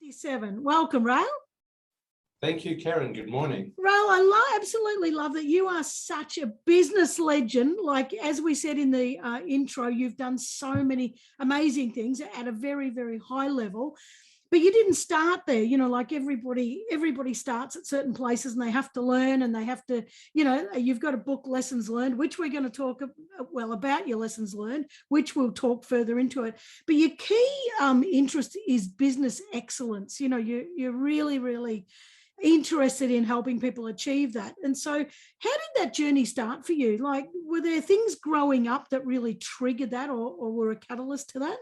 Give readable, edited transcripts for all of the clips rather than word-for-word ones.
57. Welcome, Rael. Thank you, Karen. Good morning. Rael, I absolutely love that you are such a business legend. Like, as we said in the intro, you've done so many amazing things at a very, very high level. But you didn't start there, like everybody starts at certain places and they have to learn and they have to, you've got a book, Lessons Learned, which we're going to talk, about your lessons learned, which we'll talk further into it. But your key interest is business excellence. You're really, really interested in helping people achieve that. And so how did that journey start for you? Like, were there things growing up that really triggered that or were a catalyst to that?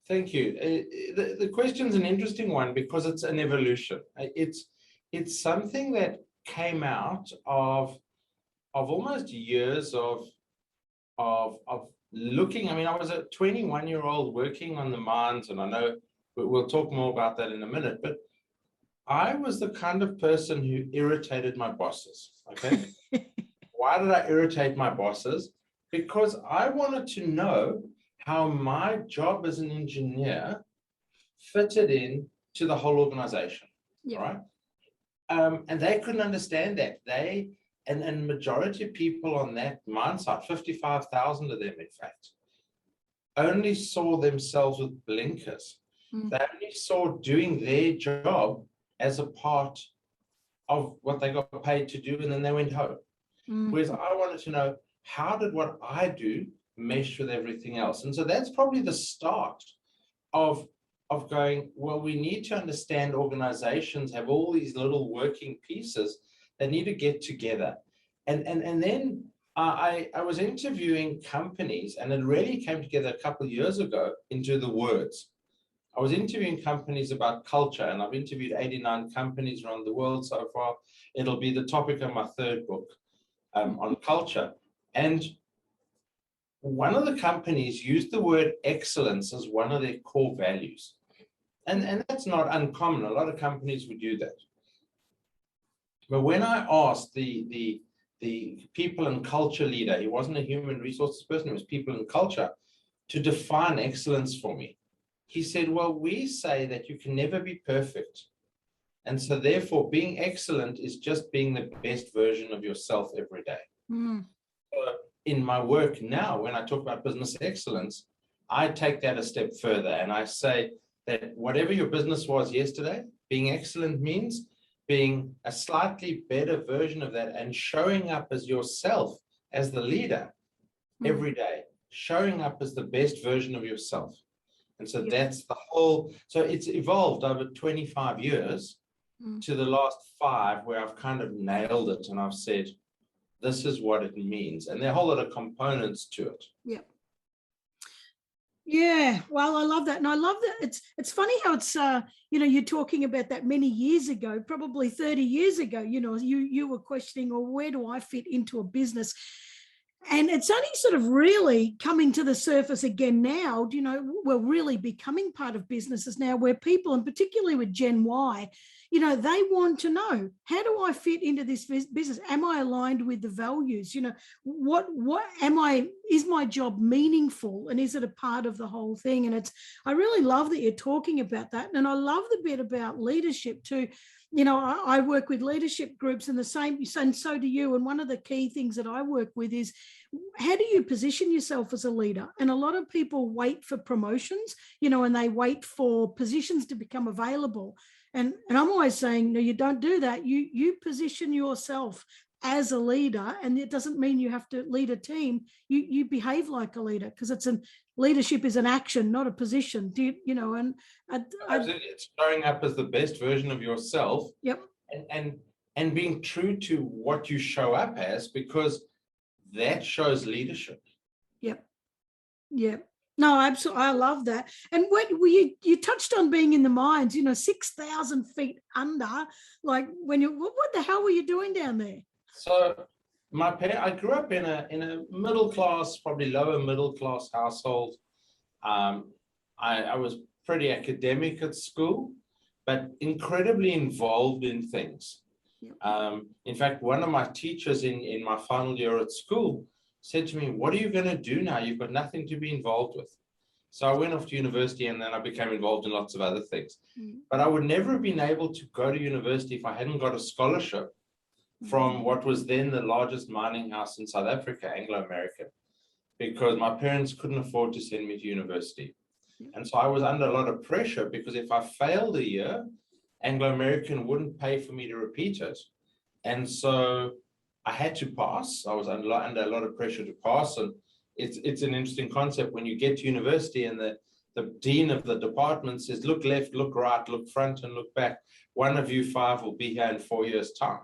Thank you. The question's an interesting one because it's an evolution. It's something that came out of almost years of looking. I mean, I was a 21-year-old working on the mines, and I know we'll talk more about that in a minute, but I was the kind of person who irritated my bosses, okay? Why did I irritate my bosses? Because I wanted to know how my job as an engineer fitted in to the whole organization, right? And they couldn't understand that. And majority of people on that mine site, 55,000 of them, in fact, only saw themselves with blinkers. They only saw doing their job as a part of what they got paid to do, and then they went home. Whereas I wanted to know, how did what I do mesh with everything else? And so that's probably the start of going, well, we need to understand organizations have all these little working pieces that need to get together. And then I was interviewing companies, and it really came together a couple of years ago into the words. I was interviewing companies about culture, and I've interviewed 89 companies around the world so far. It'll be the topic of my third book on culture. And one of the companies used the word excellence as one of their core values. And that's not uncommon. A lot of companies would do that. But when I asked the people and culture leader, he wasn't a human resources person, it was people and culture, to define excellence for me, he said, well, we say that you can never be perfect. And so therefore, being excellent is just being the best version of yourself every day. So in my work now, when I talk about business excellence, I take that a step further and I say that whatever your business was yesterday, being excellent means being a slightly better version of that and showing up as yourself, as the leader every day, showing up as the best version of yourself. And so that's the whole, so it's evolved over 25 years to the last 5 where I've kind of nailed it and I've said, this is what it means. And there are a whole lot of components to it. Yeah, well, I love that. And I love that. It's funny how it's, you're talking about that many years ago, probably 30 years ago, you were questioning, or where do I fit into a business? And it's only sort of really coming to the surface again now, we're really becoming part of businesses now where people, and particularly with Gen Y, they want to know, how do I fit into this business? Am I aligned with the values? What is my job meaningful? And is it a part of the whole thing? And I really love that you're talking about that. And I love the bit about leadership too. I work with leadership groups and the same, and so do you. And one of the key things that I work with is, how do you position yourself as a leader? And a lot of people wait for promotions, and they wait for positions to become available. And I'm always saying, no, you don't do that. You position yourself as a leader, and it doesn't mean you have to lead a team. You behave like a leader, because leadership is an action, not a position. And it's showing up as the best version of yourself. And being true to what you show up as, because that shows leadership. No, absolutely. I love that. And when you touched on being in the mines, 6,000 feet under, like what the hell were you doing down there? So I grew up in a middle class, probably lower middle class household. I was pretty academic at school, but incredibly involved in things. In fact, one of my teachers in my final year at school said to me, what are you going to do now? You've got nothing to be involved with. So I went off to university and then I became involved in lots of other things. Mm. But I would never have been able to go to university if I hadn't got a scholarship from what was then the largest mining house in South Africa, Anglo American, because my parents couldn't afford to send me to university. And so I was under a lot of pressure because if I failed a year, Anglo American wouldn't pay for me to repeat it. And so I had to pass. I was under a lot of pressure to pass. And it's an interesting concept when you get to university and the dean of the department says, look left, look right, look front, and look back. One of you five will be here in 4 years' time.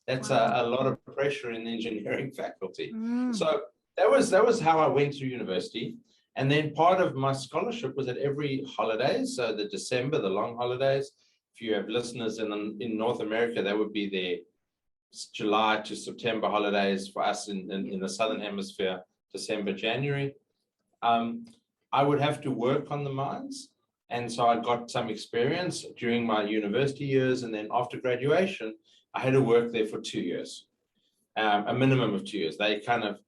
That's a lot of pressure in the engineering faculty. So that was how I went through university. And then part of my scholarship was at every holidays, so the December, the long holidays. If you have listeners in North America, that would be their July to September holidays. For us in the Southern Hemisphere, December, January. I would have to work on the mines. And so I got some experience during my university years. And then after graduation, I had to work there for 2 years, a minimum of 2 years. They kind of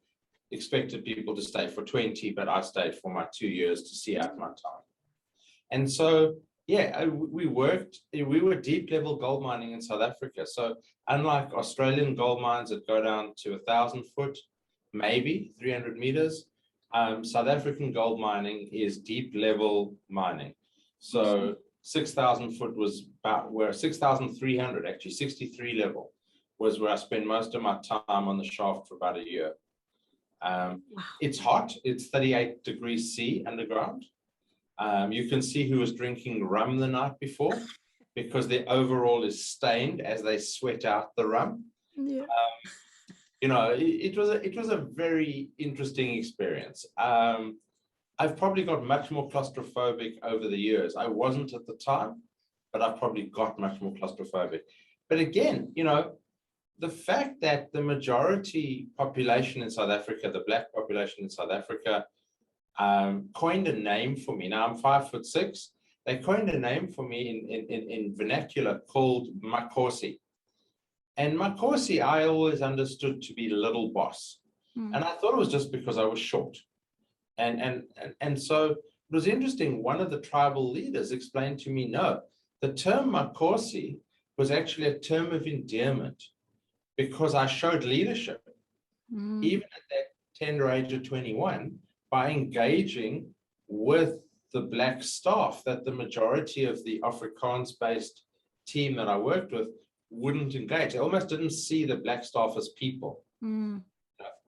expected people to stay for 20, but I stayed for my 2 years to see out my time. And so, yeah, we were deep level gold mining in South Africa. So unlike Australian gold mines that go down to 1,000 foot, maybe 300 meters, South African gold mining is deep level mining. So 6,000 foot was about where 6,300, actually 63 level was where I spent most of my time on the shaft for about a year. It's hot. It's 38 degrees C underground. You can see who was drinking rum the night before because their overall is stained as they sweat out the rum. Yeah. You know, it was a very interesting experience. I've probably got much more claustrophobic over the years. I wasn't at the time, but I've probably got much more claustrophobic. But again, you know, the fact that the majority population in South Africa, the Black population in South Africa, coined a name for me. Now I'm 5'6". They coined a name for me in vernacular called Makosi. And Makosi, I always understood to be little boss. And I thought it was just because I was short. And so it was interesting. One of the tribal leaders explained to me, no, the term Makosi was actually a term of endearment because I showed leadership, even at that tender age of 21, by engaging with the Black staff that the majority of the Afrikaans-based team that I worked with wouldn't engage. They almost didn't see the Black staff as people. A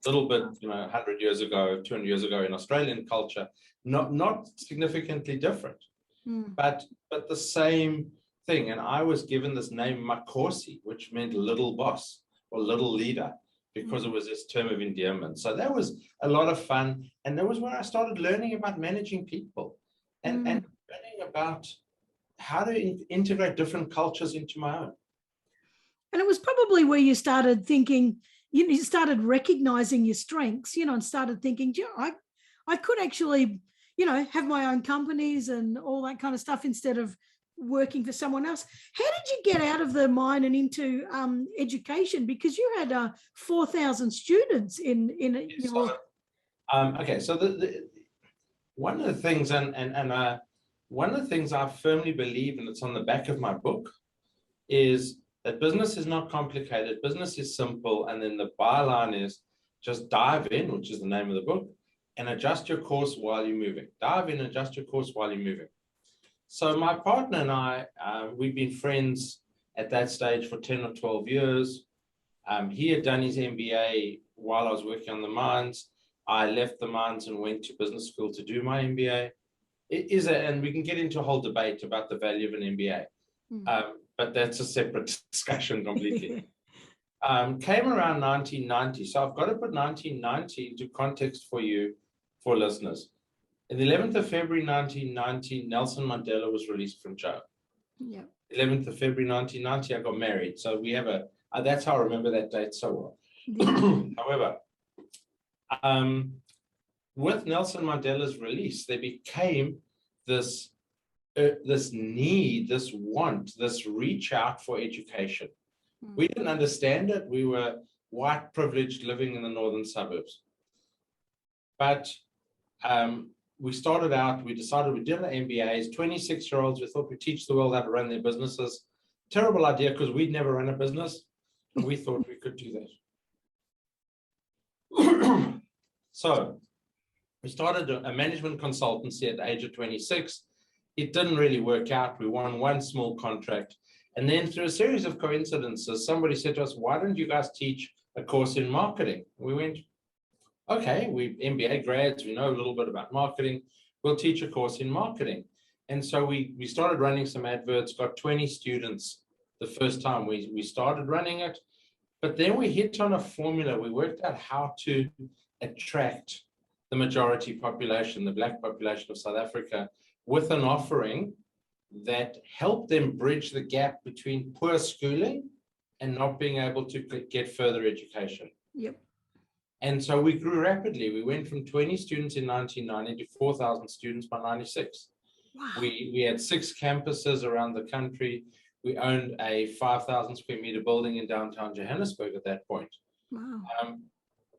little bit, you know, 100 years ago, 200 years ago in Australian culture, not significantly different, but the same thing. And I was given this name Makosi, which meant little boss or little leader, because it was this term of endearment. So that was a lot of fun. And that was where I started learning about managing people and learning about how to integrate different cultures into my own. And it was probably where you started thinking, you started recognizing your strengths, and started thinking, I could actually, have my own companies and all that kind of stuff instead of working for someone else. How did you get out of the mine and into education? Because you had 4,000 students in your... Okay, so one of the things, one of the things I firmly believe, and it's on the back of my book, is that business is not complicated. Business is simple. And then the byline is just dive in, which is the name of the book, and adjust your course while you're moving. Dive in, adjust your course while you're moving. So my partner and I, we've been friends at that stage for 10 or 12 years. He had done his MBA while I was working on the mines. I left the mines and went to business school to do my MBA. And we can get into a whole debate about the value of an MBA. But that's a separate discussion completely. Came around 1990. So I've got to put 1990 into context for you, for listeners. On the 11th of February 1990, Nelson Mandela was released from jail. 11th of February 1990, I got married. So we have that's how I remember that date so well. However, with Nelson Mandela's release, there became this need, this want, this reach out for education. We didn't understand it. We were white privileged living in the northern suburbs. But we started out, we decided we did our MBAs, 26-year-olds, we thought we'd teach the world how to run their businesses. Terrible idea, because we'd never run a business, and we thought we could do that. So we started a management consultancy at the age of 26. It didn't really work out. We won one small contract. And then through a series of coincidences, somebody said to us, why don't you guys teach a course in marketing? We went, okay, we MBA grads, we know a little bit about marketing. We'll teach a course in marketing. And so we started running some adverts, got 20 students the first time we started running it. But then we hit on a formula. We worked out how to attract the majority population, the Black population of South Africa, with an offering that helped them bridge the gap between poor schooling and not being able to get further education. Yep. And so we grew rapidly. We went from 20 students in 1990 to 4,000 students by 96. Wow. We had 6 campuses around the country. We owned a 5,000 square meter building in downtown Johannesburg at that point. Wow.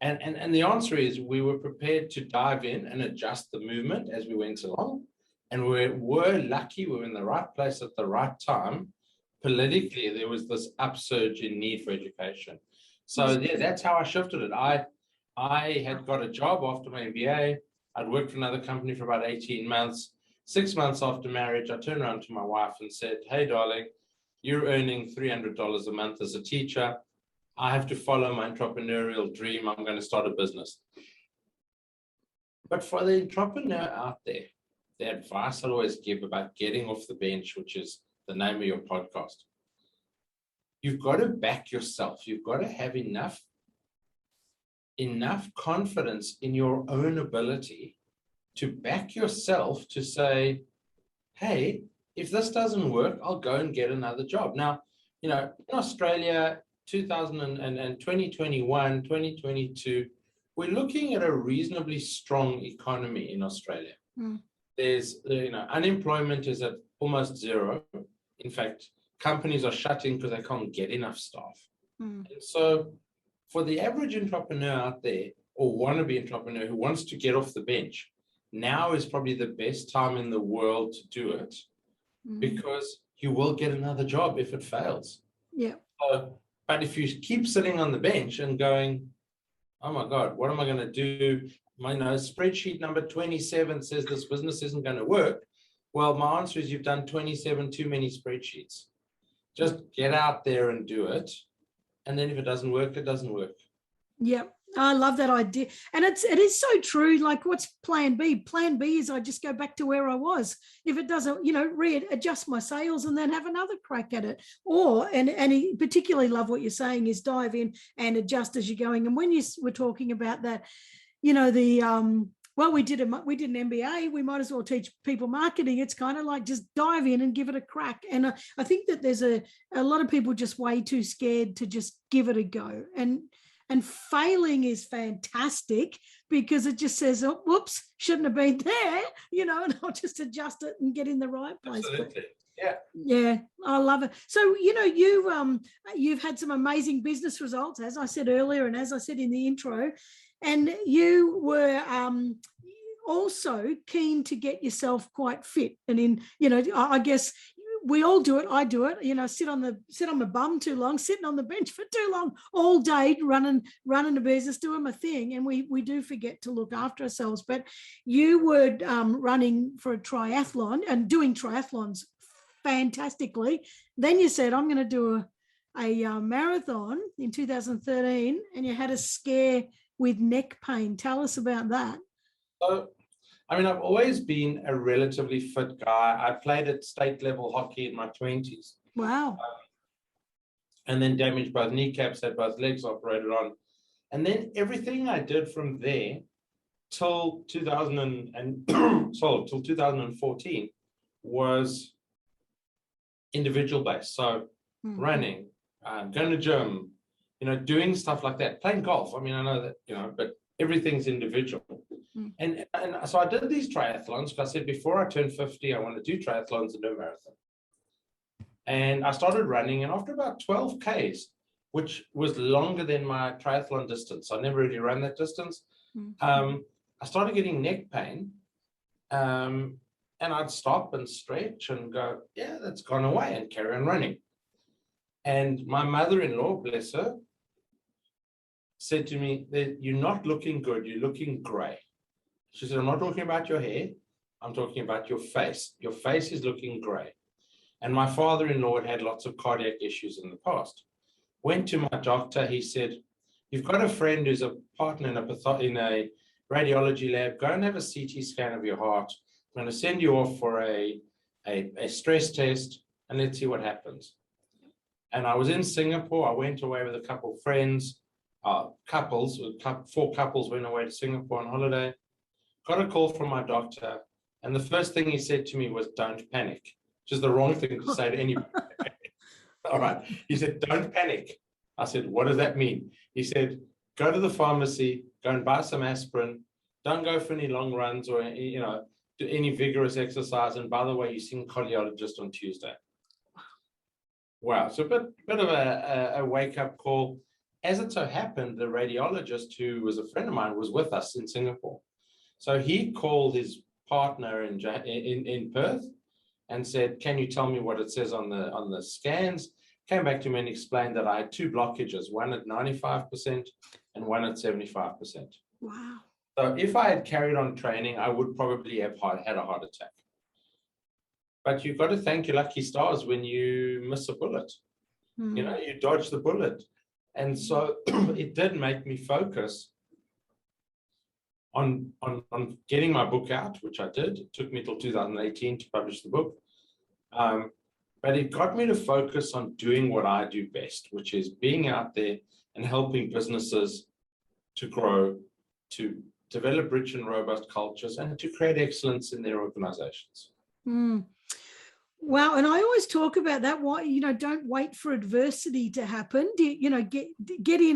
And the answer is we were prepared to dive in and adjust the movement as we went along. And we were lucky, we were in the right place at the right time. Politically, there was this upsurge in need for education. So yeah, that's how I shifted it. I had got a job after my MBA. I'd worked for another company for about 18 months. 6 months after marriage, I turned around to my wife and said, hey, darling, you're earning $300 a month as a teacher. I have to follow my entrepreneurial dream. I'm going to start a business. But for the entrepreneur out there, the advice I always give about getting off the bench, which is the name of your podcast, you've got to back yourself. You've got to have enough confidence in your own ability to back yourself to say, hey, if this doesn't work, I'll go and get another job. Now, in Australia, 2021, 2022, we're looking at a reasonably strong economy in Australia. Mm. There's, unemployment is at almost zero. In fact, companies are shutting because they can't get enough staff. Mm. And so for the average entrepreneur out there, or wannabe entrepreneur who wants to get off the bench, now is probably the best time in the world to do it, because you will get another job if it fails. Yeah. But if you keep sitting on the bench and going, oh my God, what am I going to do? My spreadsheet number 27 says this business isn't going to work. Well, my answer is you've done 27 too many spreadsheets. Just get out there and do it. And then if it doesn't work, it doesn't work. Yeah. I love that idea. And it is so true. Like, what's plan B? Plan B is I just go back to where I was. If it doesn't, adjust my sales and then have another crack at it. Or, and I particularly love what you're saying is dive in and adjust as you're going. And when you were talking about that, we did an MBA, we might as well teach people marketing. It's kind of like just dive in and give it a crack. And I think that there's a lot of people just way too scared to just give it a go. And failing is fantastic because it just says, oh, whoops, shouldn't have been there, and I'll just adjust it and get in the right place. Absolutely. Yeah. Yeah, I love it. So, you've had some amazing business results, as I said earlier, and as I said in the intro, and you were also keen to get yourself quite fit. And I guess we all do it. I do it. Sit on my bum too long, sitting on the bench for too long, all day, running a business, doing my thing, and we do forget to look after ourselves. But you were running for a triathlon and doing triathlons fantastically. Then you said, I'm going to do a marathon in 2013, and you had a scare with neck pain. Tell us about that. So, I've always been a relatively fit guy. I played at state level hockey in my 20s. Wow. And then damaged both kneecaps, had both legs operated on. And then everything I did from there till 2014 was individual based. So running, going to gym, doing stuff like that, playing golf. I know that, but everything's individual. And so I did these triathlons because I said before I turn 50, I want to do triathlons and do a marathon. And I started running, and after about 12 Ks, which was longer than my triathlon distance, I never really ran that distance, I started getting neck pain. And I'd stop and stretch and go, yeah, that's gone away, and carry on running. And my mother-in-law, bless her, said to me that you're not looking good, you're looking gray. She said, I'm not talking about your hair, I'm talking about your face. Your face is looking gray. And my father-in-law had lots of cardiac issues in the past. Went to my doctor, he said, you've got a friend who's a partner in a radiology lab, go and have a CT scan of your heart. I'm going to send you off for a stress test, and let's see what happens. And I was in Singapore. I went away with a couple of friends, four couples went away to Singapore on holiday. Got a call from my doctor, and the first thing he said to me was, don't panic, which is the wrong thing to say to anyone. All right. He said, don't panic. I said, what does that mean? He said, go to the pharmacy, go and buy some aspirin. Don't go for any long runs or, do any vigorous exercise. And by the way, you're seeing a cardiologist on Tuesday. Wow. So a bit of a wake-up call. As it so happened, the radiologist, who was a friend of mine, was with us in Singapore. So he called his partner in Perth and said, can you tell me what it says on the scans? Came back to me and explained that I had two blockages, one at 95% and one at 75%. Wow. So if I had carried on training, I would probably have had a heart attack. But you've got to thank your lucky stars when you miss a bullet. You dodge the bullet. And so it did make me focus on getting my book out, which I did. It took me till 2018 to publish the book. But it got me to focus on doing what I do best, which is being out there and helping businesses to grow, to develop rich and robust cultures, and to create excellence in their organizations. Wow. And I always talk about that. Why, don't wait for adversity to happen. Get in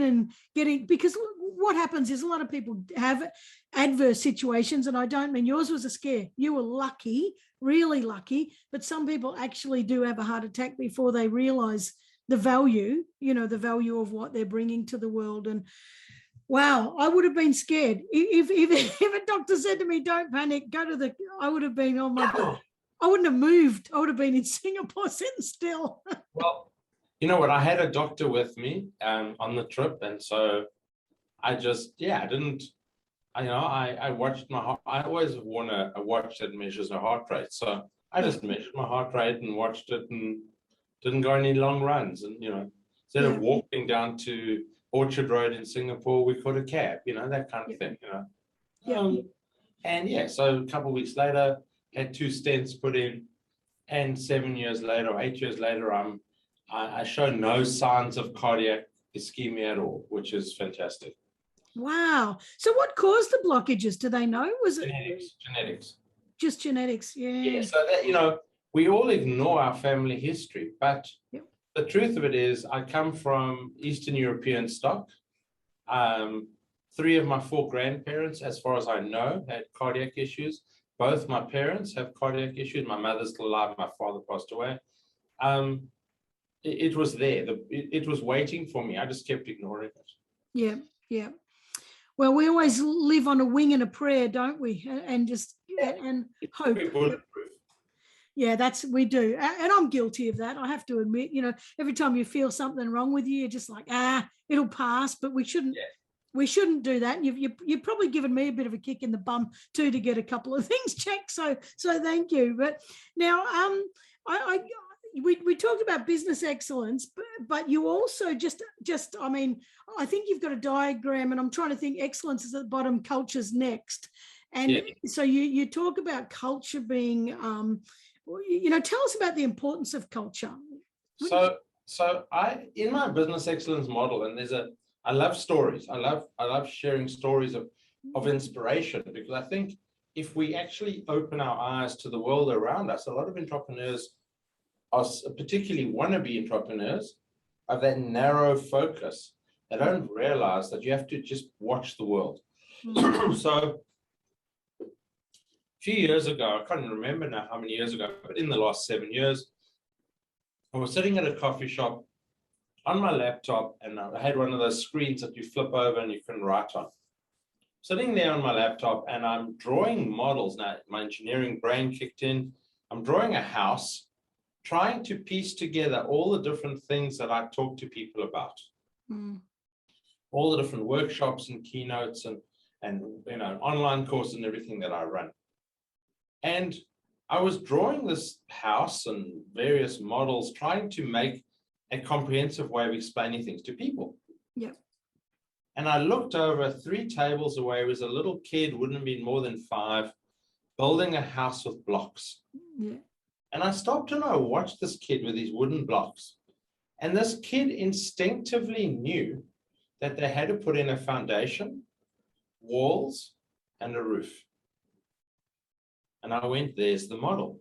and get in, because what happens is a lot of people have adverse situations, and I don't mean yours was a scare. You were lucky, really lucky, but some people actually do have a heart attack before they realize the value, the value of what they're bringing to the world. And wow, I would have been scared. If a doctor said to me, don't panic, I would have been, oh my God. I wouldn't have moved. I would have been in Singapore sitting still. Well, you know what? I had a doctor with me on the trip. And so I just, I watched my heart. I always worn a watch that measures my heart rate. So I just measured my heart rate and watched it and didn't go any long runs. And, instead of walking down to Orchard Road in Singapore, we caught a cab, that kind of thing, so a couple of weeks later, had 2 stents put in, and 7 years later, or 8 years later, I show no signs of cardiac ischemia at all, which is fantastic. Wow. So what caused the blockages? Do they know? Was it Genetics? Just genetics. Yeah. So that, we all ignore our family history, but the truth of it is I come from Eastern European stock. 3 of my 4 grandparents, as far as I know, had cardiac issues. Both my parents have cardiac issues. My mother's still alive. My father passed away. It was there. It was waiting for me. I just kept ignoring it. Yeah. Well, we always live on a wing and a prayer, don't we? And just and hope. Yeah, we do. And I'm guilty of that. I have to admit, every time you feel something wrong with you, you're just like, it'll pass. But we shouldn't. Yeah. We shouldn't do that. You've probably given me a bit of a kick in the bum too to get a couple of things checked. So thank you. But now we talked about business excellence, but you also I think you've got a diagram, and I'm trying to think excellence is at the bottom, culture's next. And so you talk about culture being, tell us about the importance of culture. So in my business excellence model, and I love stories. I love sharing stories of inspiration, because I think if we actually open our eyes to the world around us, a lot of entrepreneurs, particularly wannabe entrepreneurs, have that narrow focus. They don't realize that you have to just watch the world. So a few years ago, I can't remember now how many years ago, but in the last 7 years, I was sitting at a coffee shop on my laptop, and I had one of those screens that you flip over and you can write on. sitting there on my laptop and I'm drawing models. Now, my engineering brain kicked in. I'm drawing a house, trying to piece together all the different things that I talk to people about. All the different workshops and keynotes and online courses and everything that I run. And I was drawing this house and various models, trying to make a comprehensive way of explaining things to people. Yeah. And I looked over 3 tables away, was a little kid, wouldn't have been more than 5, building a house with blocks. Yeah. And I stopped and I watched this kid with these wooden blocks. And this kid instinctively knew that they had to put in a foundation, walls, and a roof. And I went, there's the model.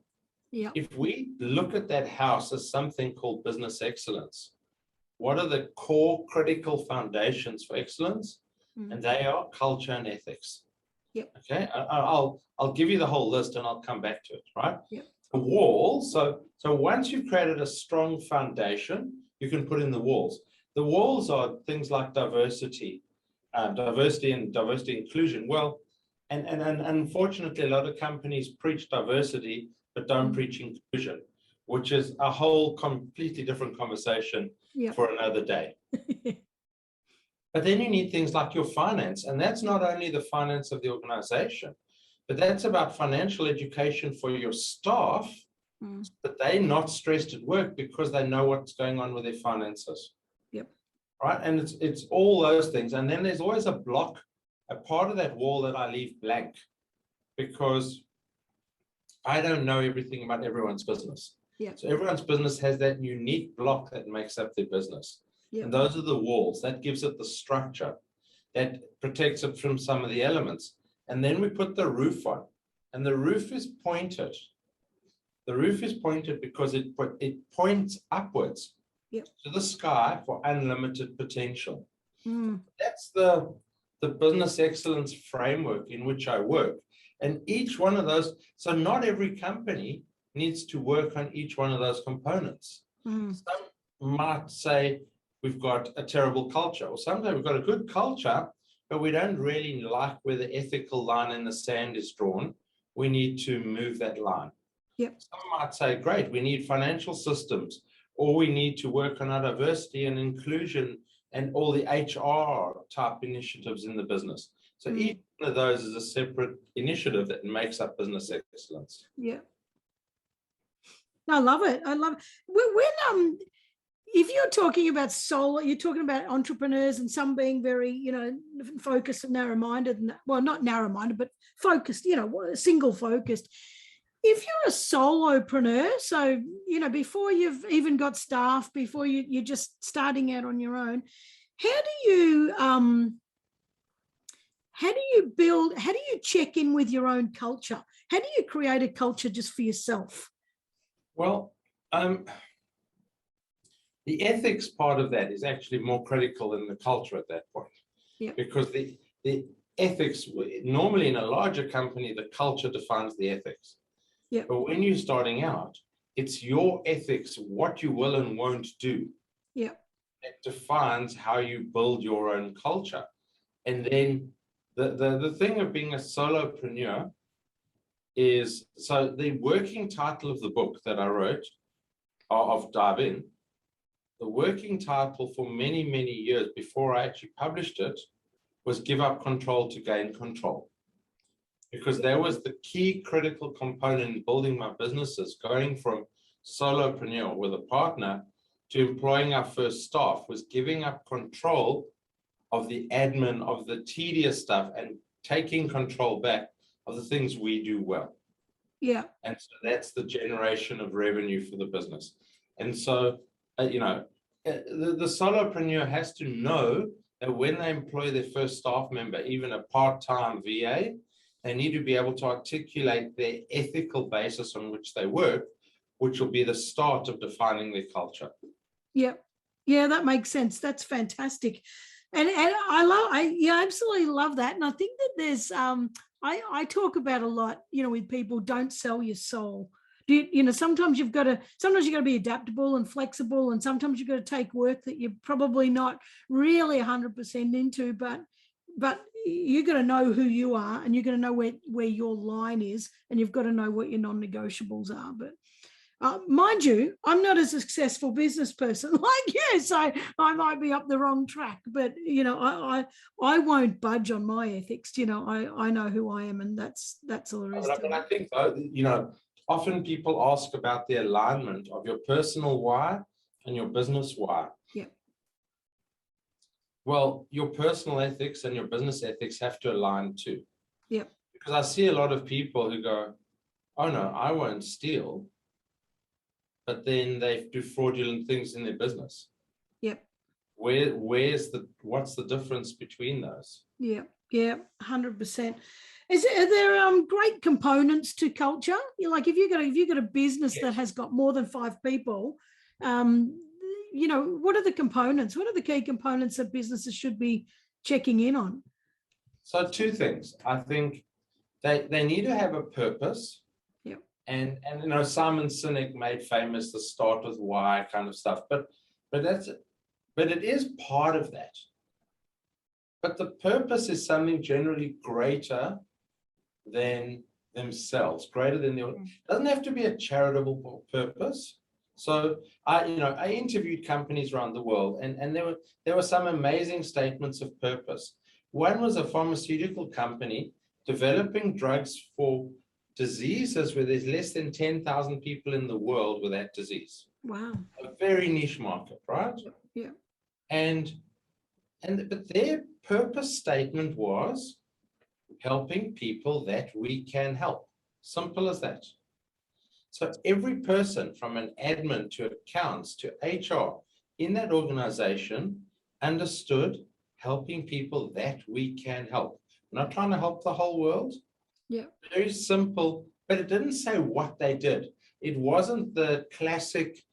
Yeah. If we look at that house as something called business excellence, what are the core critical foundations for excellence? And they are culture and ethics. Yep. Okay, I'll give you the whole list and I'll come back to it, right? Yep. A wall, so once you've created a strong foundation, you can put in the walls. The walls are things like diversity and diversity inclusion. Well, and unfortunately, a lot of companies preach diversity, but don't preach inclusion, which is a whole completely different conversation for another day. But then you need things like your finance, and that's not only the finance of the organization, but that's about financial education for your staff, that they're not stressed at work because they know what's going on with their finances. Yep. Right, and it's all those things, and then there's always a block, a part of that wall that I leave blank, because I don't know everything about everyone's business. Yeah. So everyone's business has that unique block that makes up their business. Yep. And those are the walls. That gives it the structure, that protects it from some of the elements. And then we put the roof on, and the roof is pointed. The roof is pointed because it points upwards to the sky for unlimited potential. That's the business excellence framework in which I work. And each one of those, so not every company needs to work on each one of those components. Some might say we've got a terrible culture, or sometimes we've got a good culture, but we don't really like where the ethical line in the sand is drawn. We need to move that line. Yep. Some might say, great, we need financial systems, or we need to work on our diversity and inclusion and all the HR type initiatives in the business. So each one of those is a separate initiative that makes up business excellence. Yeah. I love it. I love it. When if you're talking about solo, you're talking about entrepreneurs and some being very, focused and narrow-minded, and well, not narrow-minded, but focused, single focused. If you're a solopreneur, so, before you've even got staff, before you're just starting out on your own, how do you check in with your own culture? How do you create a culture just for yourself? Well, the ethics part of that is actually more critical than the culture at that point. Yeah. Because the ethics, normally in a larger company, the culture defines the ethics. Yeah. But when you're starting out, it's your ethics, what you will and won't do. Yeah. That defines how you build your own culture. And then the thing of being a solopreneur is, so the working title of the book that I wrote, of Dive In, the working title for many, many years before I actually published it was Give Up Control to Gain Control. Because that was the key critical component in building my businesses, going from solopreneur with a partner to employing our first staff, was giving up control of the admin, of the tedious stuff, and taking control back of the things we do well. Yeah. And so that's the generation of revenue for the business. And so, the solopreneur has to know that when they employ their first staff member, even a part-time VA, they need to be able to articulate their ethical basis on which they work, which will be the start of defining their culture. Yeah. Yeah, that makes sense. That's fantastic. And I absolutely love that. And I think that there's, I talk about a lot, with people, don't sell your soul. Sometimes you've got to be adaptable and flexible, and sometimes you've got to take work that you're probably not really 100% into, but you've got to know who you are, and you're going to know where your line is, and you've got to know what your non-negotiables are. But mind you, I'm not a successful business person like you, so I might be up the wrong track. But I won't budge on my ethics. I know who I am, and that's all there is to But I it. think, though, often people ask about the alignment of your personal why and your business why. Yeah. Well, your personal ethics and your business ethics have to align too. Yeah. Because I see a lot of people who go, oh no, I won't steal, but then they do fraudulent things in their business. Yep. What's the difference between those? Yeah. 100%. Are there great components to culture? Like if you've got a business that has got more than 5 people, what are the components? What are the key components that businesses should be checking in on? So 2 things. I think they need to have a purpose. Yeah. And Simon Sinek made famous the start with why kind of stuff. But it is part of that. But the purpose is something generally greater than themselves, greater than it doesn't have to be a charitable purpose. So I interviewed companies around the world, and there were some amazing statements of purpose. One was a pharmaceutical company developing drugs for diseases where there's less than 10,000 people in the world with that disease. Wow. A very niche market, right? Yeah. But their purpose statement was helping people that we can help. Simple as that. So every person from an admin to accounts to HR in that organization understood helping people that we can help. We're not trying to help the whole world. Yeah. Very simple, but it didn't say what they did. It wasn't the classic,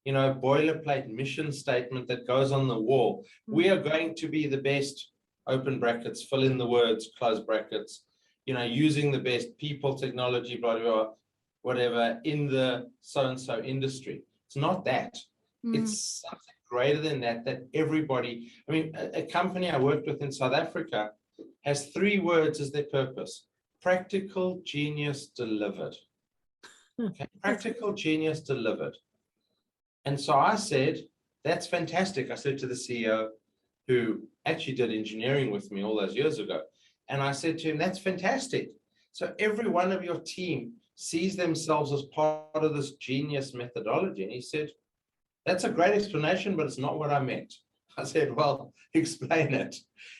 boilerplate mission statement that goes on the wall. We are going to be the best, open brackets, fill in the words, close brackets, using the best people, technology, blah, blah, blah, whatever, in the so-and-so industry. It's not that. It's something greater than that everybody, a company I worked with in South Africa has 3 words as their purpose: practical genius delivered. Okay? Practical genius delivered. And so I said, that's fantastic. I said to the CEO, who actually did engineering with me all those years ago, and I said to him, that's fantastic. So every one of your team sees themselves as part of this genius methodology. And he said, that's a great explanation, but it's not what I meant. I said, well, explain it.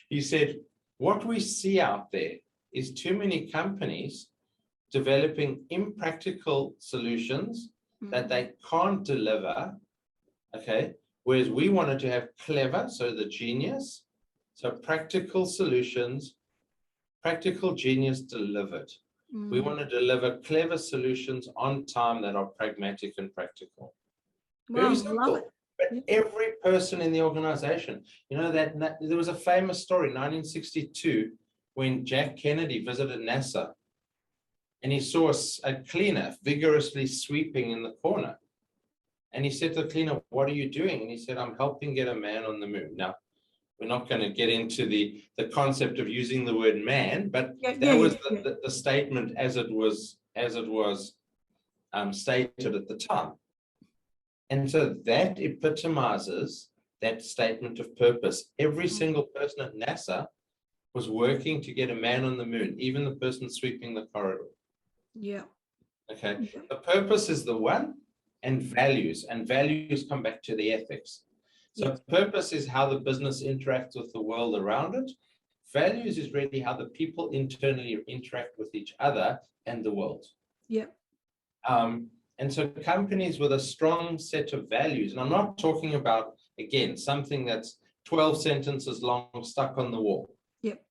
He said, what we see out there is too many companies developing impractical solutions that they can't deliver, okay? Whereas we wanted to have clever, so the genius, so practical solutions, practical genius delivered. We want to deliver clever solutions on time that are pragmatic and practical. Very simple. But every person in the organization, that there was a famous story, 1962, when Jack Kennedy visited NASA, and he saw a cleaner vigorously sweeping in the corner. And he said to the cleaner, what are you doing? And he said, I'm helping get a man on the moon. Now, we're not going to get into the concept of using the word man, but that was the statement as it was stated at the time. And so that epitomizes that statement of purpose. Every single person at NASA was working to get a man on the moon, even the person sweeping the corridor. Yeah. Okay. Yeah. The purpose is the one, and values come back to the ethics. So purpose is how the business interacts with the world around it. Values is really how the people internally interact with each other and the world. Yeah. And so companies with a strong set of values, and I'm not talking about, again, something that's 12 sentences long stuck on the wall. Yep.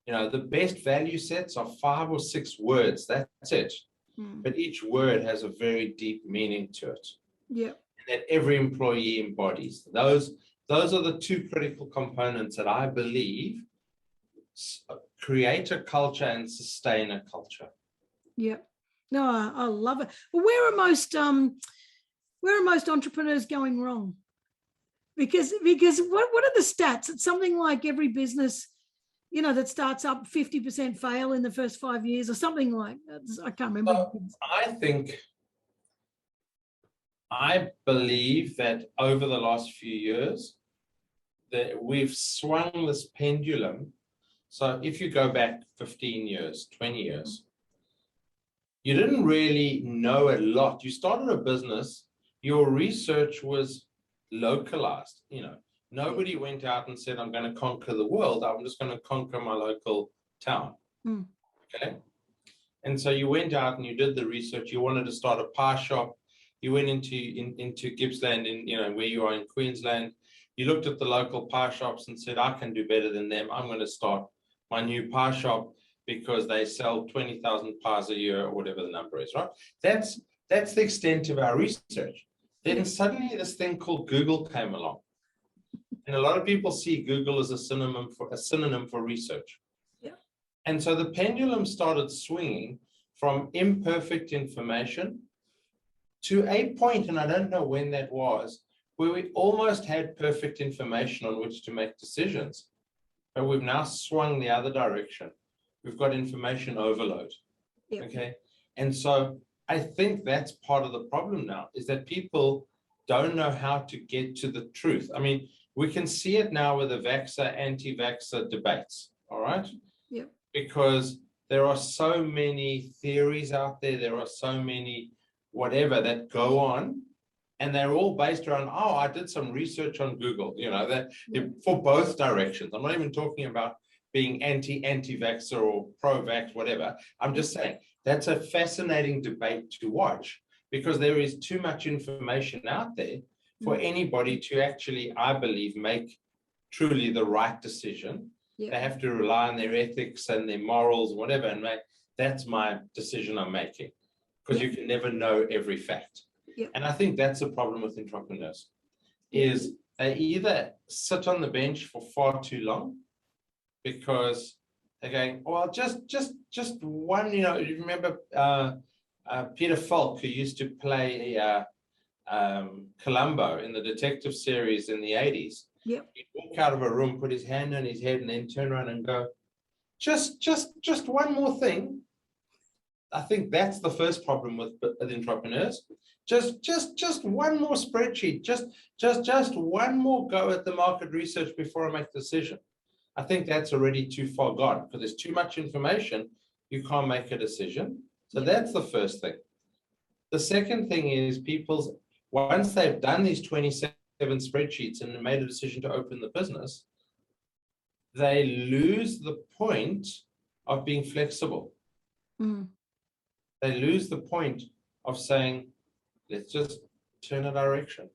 The best value sets are 5 or 6 words. That's it. But each word has a very deep meaning to it. Yeah. That every employee embodies. Those are the 2 critical components that I believe create a culture and sustain a culture. Yeah. No, I love it. Well, where are most entrepreneurs going wrong? Because what are the stats? It's something like every business you know, that starts up 50% fail in the first 5 years or something like that. I can't remember. So I believe that over the last few years, that we've swung this pendulum. So if you go back 15 years, 20 years, you didn't really know a lot. You started a business, your research was localized. You know, nobody went out and said, I'm going to conquer the world. I'm just going to conquer my local town. Okay. And so you went out and you did the research. You wanted to start a pie shop. You went into Gippsland, where you are in Queensland. You looked at the local pie shops and said, I can do better than them. I'm going to start my new pie shop because they sell 20,000 pies a year or whatever the number is, right? That's the extent of our research. Then suddenly this thing called Google came along. And a lot of people see Google as a synonym for research. Yeah. And so the pendulum started swinging from imperfect information to a point, and I don't know when that was, where we almost had perfect information on which to make decisions. But we've now swung the other direction. We've got information overload. Yep. Okay. And so I think that's part of the problem now, is that people don't know how to get to the truth. I mean, we can see it now with the vaxxer, anti-vaxxer debates. All right. Yep. Because there are so many theories out there. There are so many whatever that go on, and they're all based around, oh, I did some research on Google, that for both directions. I'm not even talking about being anti-vaxxer or pro-vax, whatever. I'm just saying that's a fascinating debate to watch, because there is too much information out there for anybody to actually, I believe, make truly the right decision. They have to rely on their ethics and their morals, whatever, and that's my decision I'm making, because you can never know every fact. And I think that's the problem with entrepreneurs, is they either sit on the bench for far too long because they're going, well, just one, you remember Peter Falk, who used to play Columbo in the detective series in the 80s. Yep. He'd walk out of a room, put his hand on his head, and then turn around and go, just one more thing. I think that's the first problem with entrepreneurs. Just one more spreadsheet, just one more go at the market research before I make a decision. I think that's already too far gone, because there's too much information. You can't make a decision. So that's the first thing. The second thing is once they've done these 27 spreadsheets and made a decision to open the business, they lose the point of being flexible. They lose the point of saying, let's just turn a direction.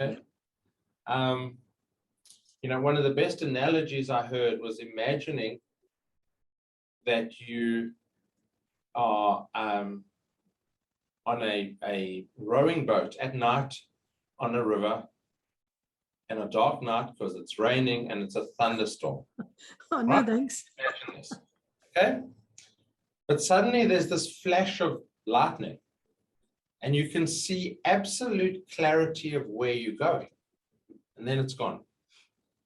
Okay. One of the best analogies I heard was imagining that you are on a rowing boat at night on a river, and a dark night because it's raining and it's a thunderstorm. Oh, no, thanks. Imagine this. Okay. But suddenly there's this flash of lightning, and you can see absolute clarity of where you're going, and then it's gone.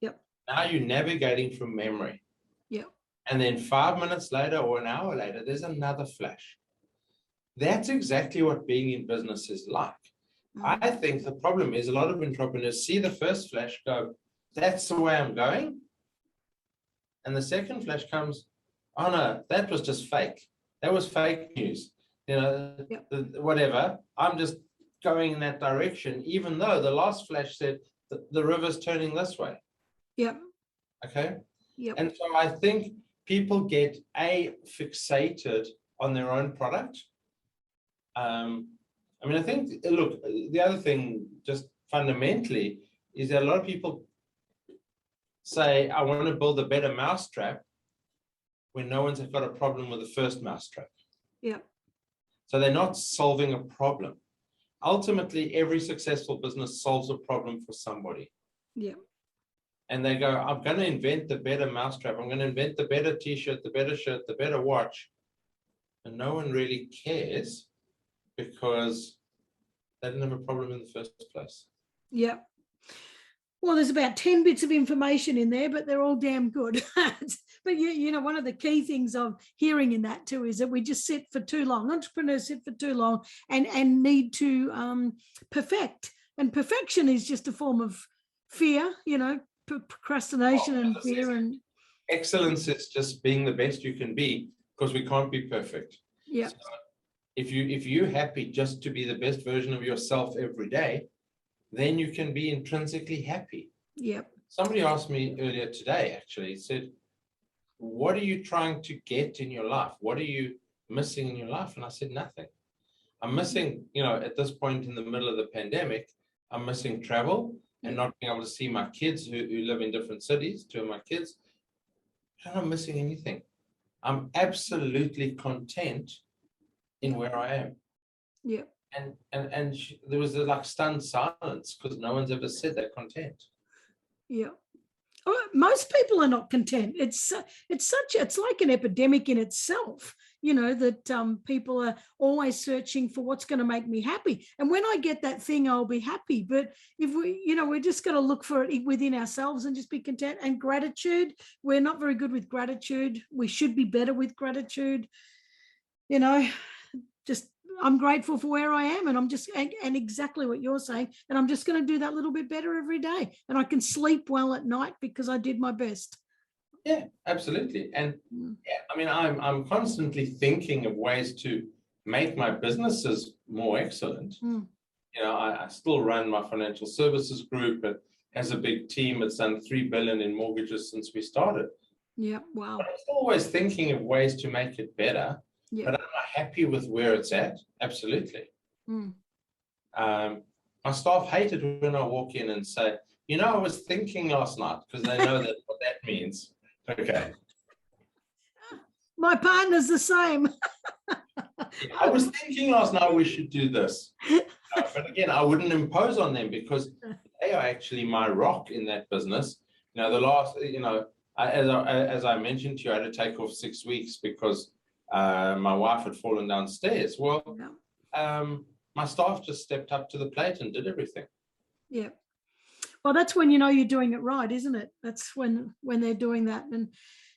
Yep. Now you're navigating from memory. Yep. And then 5 minutes later or an hour later, there's another flash. That's exactly what being in business is like. I think the problem is a lot of entrepreneurs see the first flash, go, that's the way I'm going. And the second flash comes, oh no, that was just fake. That was fake news. Whatever. I'm just going in that direction, even though the last flash said the river's turning this way. Yep. Okay. Yep. And so I think people get fixated on their own product. I think, look, the other thing just fundamentally is that a lot of people say, I want to build a better mousetrap when no one's got a problem with the first mousetrap. Yeah. So they're not solving a problem. Ultimately, every successful business solves a problem for somebody. Yeah. And they go, I'm going to invent the better mousetrap. I'm going to invent the better t-shirt, the better shirt, the better watch. And no one really cares because they didn't have a problem in the first place. Yeah. Well, there's about 10 bits of information in there, but they're all damn good. But you know, one of the key things of hearing in that too is that we just sit for too long. Entrepreneurs sit for too long and need to perfect. And perfection is just a form of fear, you know, procrastination and fear. And excellence is just being the best you can be, because we can't be perfect. yeah. So if you're happy just to be the best version of yourself every day, then you can be intrinsically happy. Yep. Somebody asked me earlier today, actually, said, what are you trying to get in your life? What are you missing in your life? And I said, nothing. I'm missing, you know, at this point in the middle of the pandemic, I'm missing travel and not being able to see my kids who live in different cities, two of my kids. I'm not missing anything. I'm absolutely content in where I am. Yeah. And there was a like stunned silence, because no one's ever said they're content. Yeah. Most people are not content. It's like an epidemic in itself, you know, that people are always searching for what's going to make me happy. And when I get that thing, I'll be happy. But if we, you know, we're just going to look for it within ourselves and just be content. And gratitude, we're not very good with gratitude. We should be better with gratitude. You know, just I'm grateful for where I am, and I'm just and exactly what you're saying, and I'm just going to do that little bit better every day, and I can sleep well at night because I did my best. Yeah, absolutely. And yeah, I mean, I'm constantly thinking of ways to make my businesses more excellent. You know, I still run my financial services group. It has a big team. It's done 3 billion in mortgages since we started. Yeah, wow. But I'm still always thinking of ways to make it better. Yeah. But am I happy with where it's at? Absolutely. My staff hate it when I walk in and say, you know, I was thinking last night, because they know that what that means. Okay. My partner's the same. I was thinking last night we should do this. But again, I wouldn't impose on them, because they are actually my rock in that business. You know, the last, you know, as I mentioned to you, I had to take off 6 weeks because my wife had fallen downstairs. Well, my staff just stepped up to the plate and did everything. Yeah. Well, that's when you know you're doing it right, isn't it? That's when they're doing that and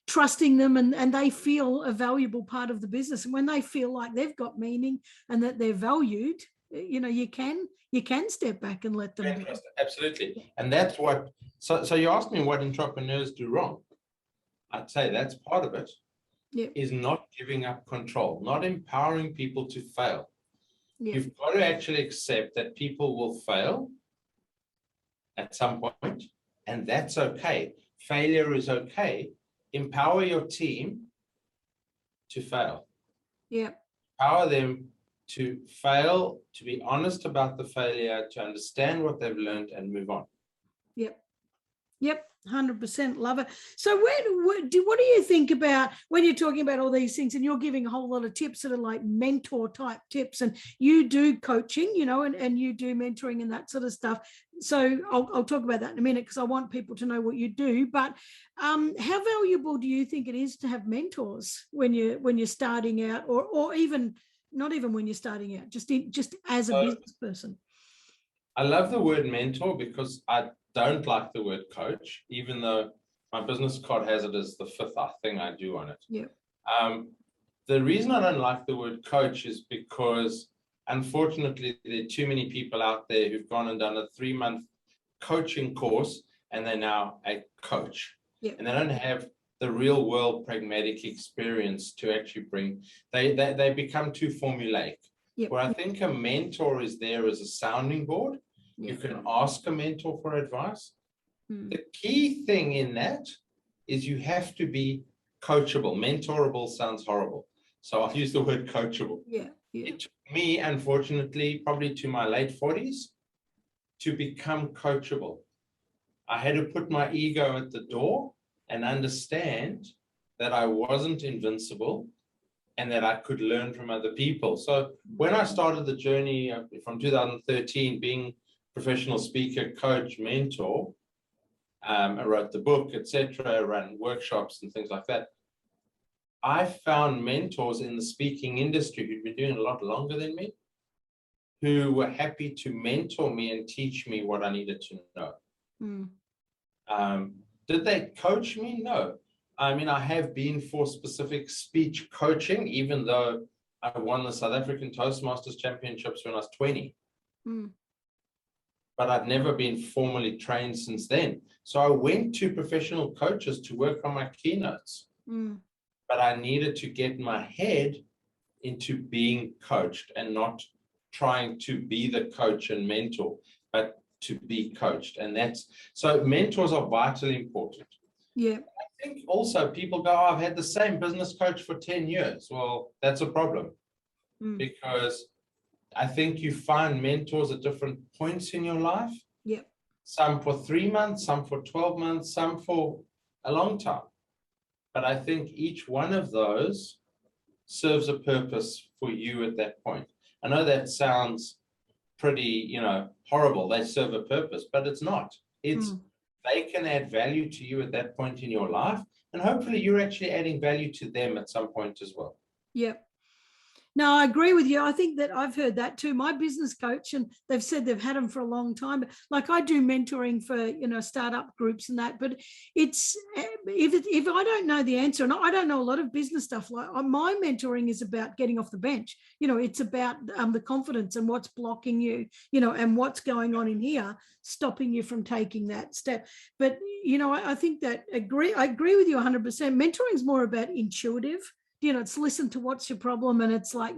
trusting them, and they feel a valuable part of the business. And when they feel like they've got meaning and that they're valued, you know, you can step back and let them. Absolutely. And that's what, so you asked me what entrepreneurs do wrong. I'd say that's part of it. Is not giving up control, not empowering people to fail. You've got to actually accept that people will fail at some point, and that's okay. Failure is okay. Empower your team to fail. Empower them to fail, to be honest about the failure, to understand what they've learned and move on. 100% love it. So what do you think about when you're talking about all these things, and you're giving a whole lot of tips that are like mentor type tips, and you do coaching, you know, and you do mentoring and that sort of stuff. So I'll talk about that in a minute, because I want people to know what you do. But how valuable do you think it is to have mentors when you're starting out, or even not even when you're starting out, just as a business person? I love the word mentor, because I don't like the word coach, even though my business card has it as the 5th thing I do on it. The reason I don't like the word coach is because, unfortunately, there are too many people out there who've gone and done a 3-month coaching course, and they're now a coach. And they don't have the real world pragmatic experience to actually bring. They become too formulaic. Where I think a mentor is there as a sounding board. You can ask a mentor for advice. The key thing in that is you have to be coachable. Mentorable sounds horrible, so I'll use the word coachable. It took me, unfortunately, probably to my late 40s to become coachable. I had to put my ego at the door and understand that I wasn't invincible and that I could learn from other people. So when I started the journey from 2013, being professional speaker, coach, mentor, I wrote the book, etc., ran workshops and things like that. I found mentors in the speaking industry who'd been doing a lot longer than me, who were happy to mentor me and teach me what I needed to know. Mm. Did they coach me? No. I mean, I have been for specific speech coaching, even though I won the South African Toastmasters Championships when I was 20. Mm. But I've never been formally trained since then. So I went to professional coaches to work on my keynotes. Mm. But I needed to get my head into being coached and not trying to be the coach and mentor, but to be coached. And that's, so mentors are vitally important. Yeah. I think also people go, oh, I've had the same business coach for 10 years. Well, that's a problem because I think you find mentors at different points in your life. Yep. Some for 3 months, some for 12 months, some for a long time. But I think each one of those serves a purpose for you at that point. I know that sounds pretty, horrible. They serve a purpose, but it's not. It's they can add value to you at that point in your life, and hopefully you're actually adding value to them at some point as well. Yep. No, I agree with you. I think that I've heard that too. My business coach, and they've said they've had them for a long time. Like I do mentoring for, startup groups and that, but it's, if I don't know the answer, and I don't know a lot of business stuff, like my mentoring is about getting off the bench. It's about the confidence and what's blocking you, and what's going on in here, stopping you from taking that step. But, I think that I agree with you 100%. Mentoring is more about intuitive. It's listen to what's your problem, and it's like,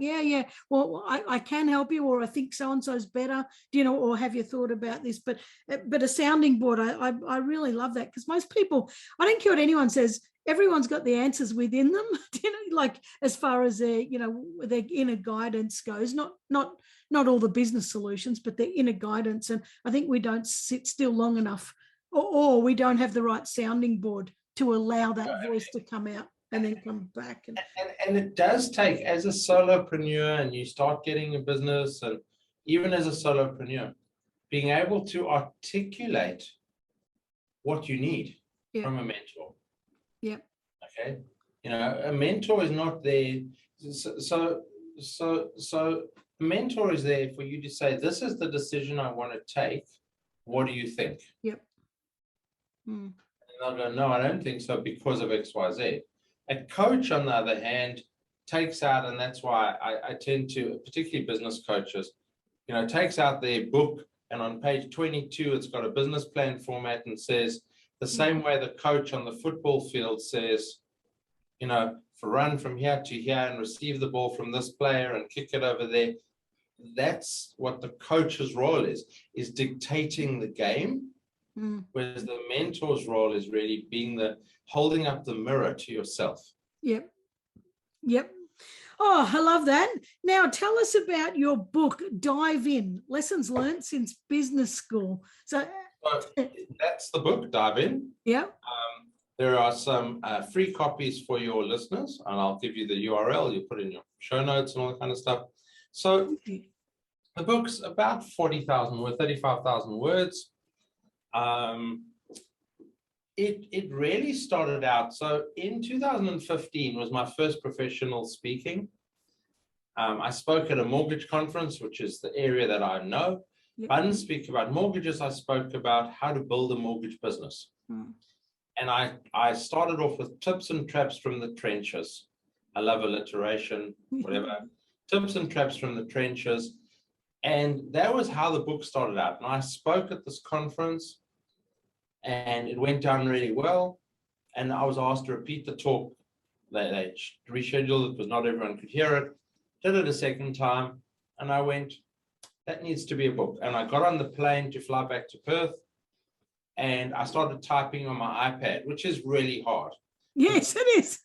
well, I can help you, or I think so-and-so's better, or have you thought about this? But a sounding board, I really love that, because most people, I don't care what anyone says, everyone's got the answers within them, like as far as their inner guidance goes, not all the business solutions, but their inner guidance. And I think we don't sit still long enough, or we don't have the right sounding board to allow that voice to come out and then come back. And it does take, as a solopreneur, and you start getting a business, and even as a solopreneur, being able to articulate what you need from a mentor. Yeah. Okay. A mentor is not there. So a mentor is there for you to say, this is the decision I want to take. What do you think? Yep. And they'll go, no, I don't think so because of X, Y, Z. A coach, on the other hand, takes out, and that's why I tend to, particularly business coaches, takes out their book, and on page 22, it's got a business plan format and says, the same way the coach on the football field says, for run from here to here and receive the ball from this player and kick it over there. That's what the coach's role is dictating the game. Whereas the mentor's role is really being holding up the mirror to yourself. Yep. Oh, I love that. Now tell us about your book, Dive In, Lessons Learned Since Business School. So that's the book, Dive In. Yeah. There are some free copies for your listeners, and I'll give you the URL. You put in your show notes and all that kind of stuff. So the book's about 40,000 words, 35,000 words. It really started out. So in 2015 was my first professional speaking. I spoke at a mortgage conference, which is the area that I know. Yep. I didn't speak about mortgages. I spoke about how to build a mortgage business. And I started off with tips and traps from the trenches. I love alliteration, whatever. Tips and traps from the trenches. And that was how the book started out. And I spoke at this conference, and it went down really well. And I was asked to repeat the talk. They rescheduled it because not everyone could hear it. Did it a second time, and I went, that needs to be a book. And I got on the plane to fly back to Perth, and I started typing on my iPad, which is really hard. Yes, it is.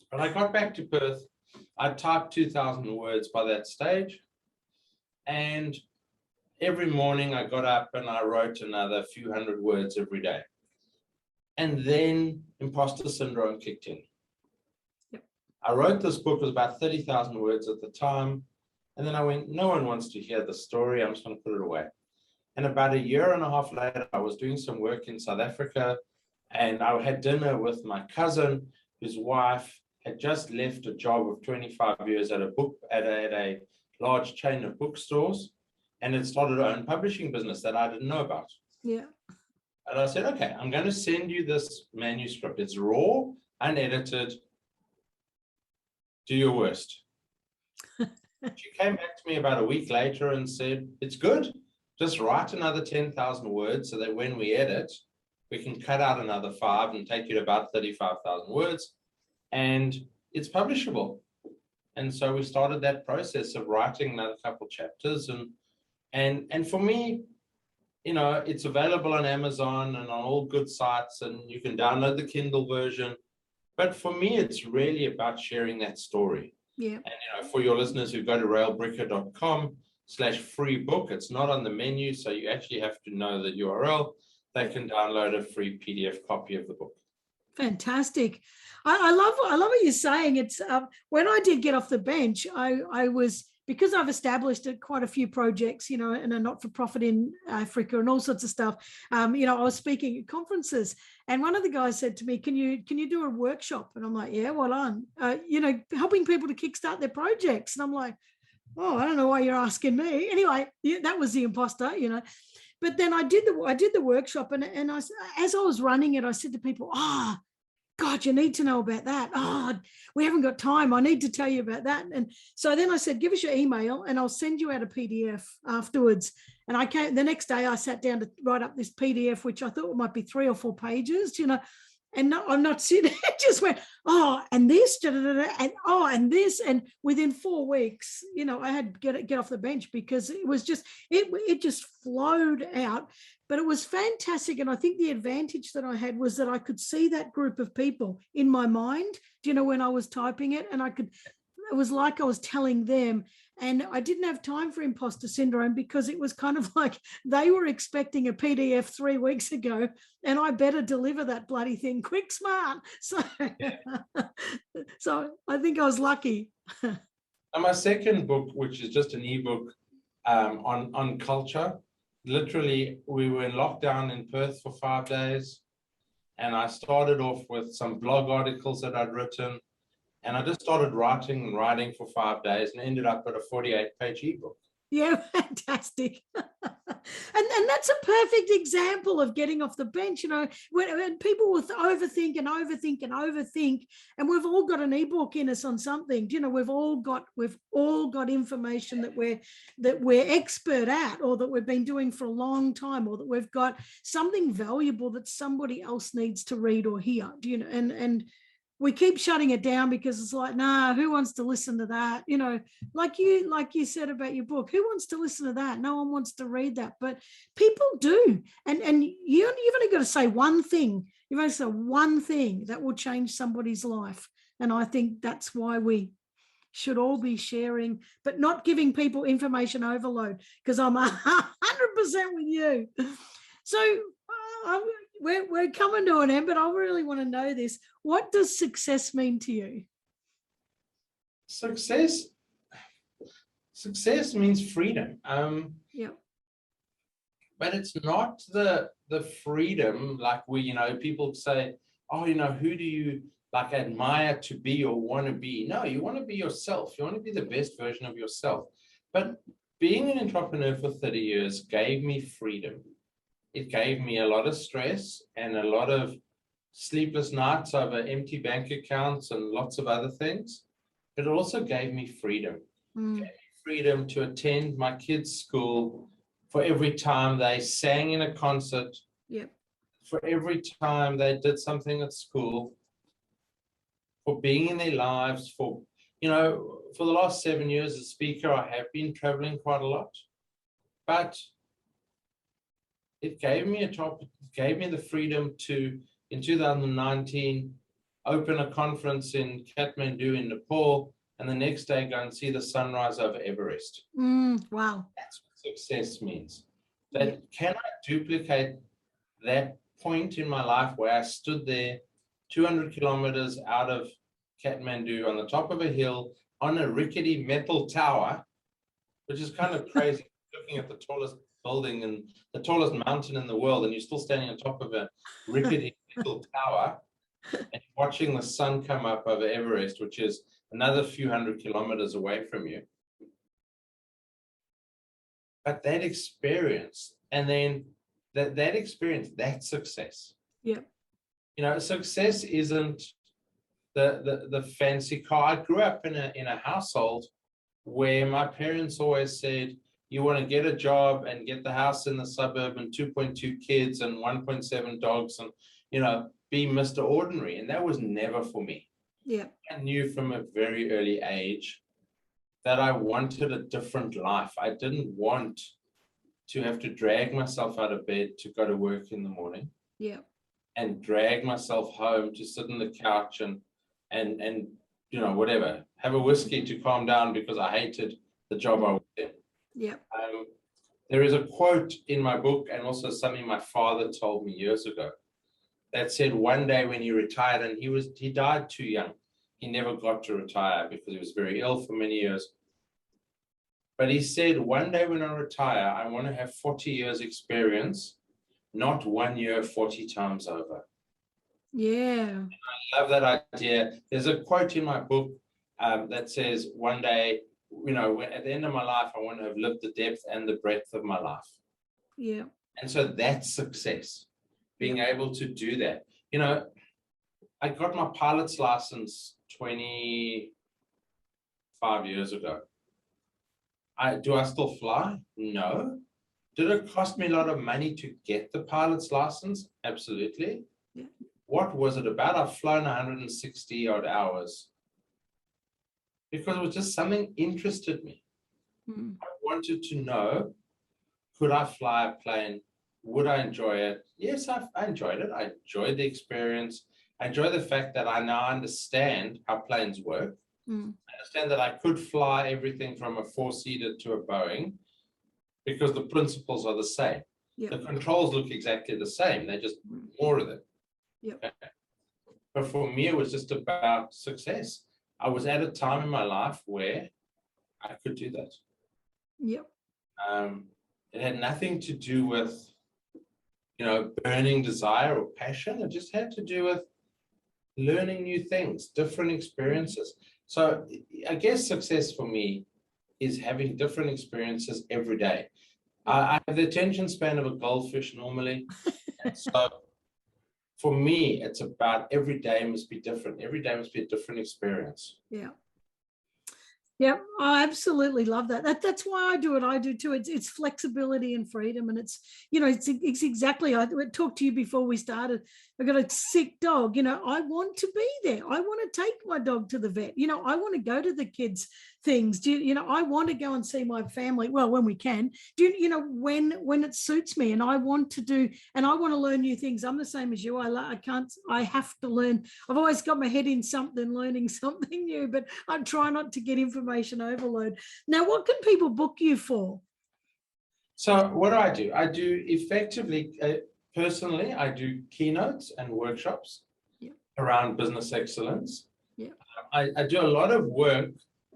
But I got back to Perth. I typed 2,000 words by that stage. And every morning I got up and I wrote another few hundred words every day. And then imposter syndrome kicked in. Yep. I wrote this book, it was about 30,000 words at the time. And then I went, no one wants to hear the story. I'm just going to put it away. And about a year and a half later, I was doing some work in South Africa, and I had dinner with my cousin, whose wife had just left a job of 25 years at a large chain of bookstores, and had started her own publishing business that I didn't know about. Yeah. And I said, okay, I'm going to send you this manuscript. It's raw, unedited. Do your worst. She came back to me about a week later and said, it's good. Just write another 10,000 words so that when we edit, we can cut out another 5 and take you to about 35,000 words. And it's publishable. And so we started that process of writing another couple chapters. And for me, you know, it's available on Amazon and on all good sites, and you can download the Kindle version. But for me, it's really about sharing that story. Yeah. And, you know, for your listeners who go to raelbricker.com/free book, it's not on the menu, so you actually have to know the URL. They can download a free PDF copy of the book. Fantastic. I love what you're saying. It's when I did get off the bench, I was, because I've established quite a few projects, you know, and a not-for-profit in Africa and all sorts of stuff. You know, I was speaking at conferences, and one of the guys said to me, "Can you do a workshop?" And I'm like, "Yeah, what on?" You know, helping people to kickstart their projects. And I'm like, "Oh, I don't know why you're asking me." Anyway, yeah, that was the imposter, you know. But then I did the workshop, and as I was running it, I said to people, "Ah, oh, God, you need to know about that. Oh, we haven't got time. I need to tell you about that." And so then I said, "Give us your email and I'll send you out a PDF afterwards." And I came the next day, I sat down to write up this PDF, which I thought might be 3 or 4 pages, you know. And no, I'm not sitting. It just went, oh, and this, and oh, and this, and within 4 weeks, you know, I had to get off the bench because it was just it just flowed out. But it was fantastic, and I think the advantage that I had was that I could see that group of people in my mind. Do you know, when I was typing it, and it was like I was telling them. And I didn't have time for imposter syndrome because it was kind of like they were expecting a PDF 3 weeks ago, and I better deliver that bloody thing quick, smart. So, so I think I was lucky. And my second book, which is just an ebook on culture, literally, we were in lockdown in Perth for 5 days, and I started off with some blog articles that I'd written. And I just started writing and writing for 5 days and ended up with a 48-page ebook. Yeah, fantastic. And that's a perfect example of getting off the bench. You know, when people will overthink and overthink and overthink, and we've all got an ebook in us on something. You know, we've all got information that we're expert at, or that we've been doing for a long time, or that we've got something valuable that somebody else needs to read or hear. Do you know? And we keep shutting it down because it's like, nah, who wants to listen to that? You know, like you said about your book, who wants to listen to that? No one wants to read that, but people do. And you've only got to say one thing. You've only say one thing that will change somebody's life. And I think that's why we should all be sharing, but not giving people information overload, because I'm 100% with you. So we're coming to an end, but I really want to know this. What does success mean to you? Success means freedom. Yeah. But it's not the freedom like people say, oh, who do you like admire to be or want to be? No, you want to be yourself. You want to be the best version of yourself. But being an entrepreneur for 30 years gave me freedom. It gave me a lot of stress and a lot of sleepless nights over empty bank accounts and lots of other things. But it also gave me freedom. It gave me freedom to attend my kids' school for every time they sang in a concert. Yep. For every time they did something at school, for being in their lives, for the last 7 years as a speaker, I have been traveling quite a lot. But it gave me the freedom to, in 2019, open a conference in Kathmandu in Nepal, and the next day go and see the sunrise over Everest. Wow. That's what success means. That can I duplicate that point in my life where I stood there 200 kilometers out of Kathmandu on the top of a hill on a rickety metal tower, which is kind of crazy, looking at the tallest building and the tallest mountain in the world, and you're still standing on top of a rickety metal tower and watching the sun come up over Everest, which is another few hundred kilometers away from you. But that experience, and then that experience, that's success. Yeah. You know, success isn't the fancy car. I grew up in a household where my parents always said, you want to get a job and get the house in the suburb and 2.2 kids and 1.7 dogs and, you know, be Mr. Ordinary. And that was never for me. Yeah. I knew from a very early age that I wanted a different life. I didn't want to have to drag myself out of bed to go to work in the morning. Yeah. And drag myself home to sit on the couch and you know, whatever, have a whiskey to calm down because I hated the job I was in. Yeah. There is a quote in my book and also something my father told me years ago that said one day when he retired, and he died too young. He never got to retire because he was very ill for many years. But he said, one day when I retire, I want to have 40 years experience, not 1 year 40 times over. Yeah. I love that idea. There's a quote in my book that says, one day, you know, at the end of my life, I want to have lived the depth and the breadth of my life. Yeah. And so that's success, being able to do that. You know, I got my pilot's license 25 years ago. Do I still fly? No. Did it cost me a lot of money to get the pilot's license? Absolutely. Yeah. What was it about? I've flown 160 odd hours because it was just something interested me. Mm. I wanted to know, could I fly a plane? Would I enjoy it? Yes, I enjoyed it. I enjoyed the experience. I enjoy the fact that I now understand how planes work. Mm. I understand that I could fly everything from a four-seater to a Boeing because the principles are the same. Yeah. The controls look exactly the same. They're just more of them. Yeah. But for me, it was just about success. I was at a time in my life where I could do that. Yeah. It had nothing to do with, you know, burning desire or passion. It just had to do with learning new things, different experiences. So I guess success for me is having different experiences every day. I have the attention span of a goldfish normally. And so for me, it's about every day must be different. Every day must be a different experience. Yeah. Yeah, I absolutely love that. That's why I do what I do too. It's flexibility and freedom, and it's, you know, it's exactly. I talked to you before we started. I've got a sick dog. You know, I want to be there. I want to take my dog to the vet. You know, I want to go to the kids' things. You know, I want to go and see my family. Well, when we can. You know, when it suits me, and I want to do, and I want to learn new things. I'm the same as you. I can't. I have to learn. I've always got my head in something, learning something new, but I try not to get information overload. Now, what can people book you for? So what do? I do effectively, personally, I do keynotes and workshops around business excellence. Yeah. I do a lot of work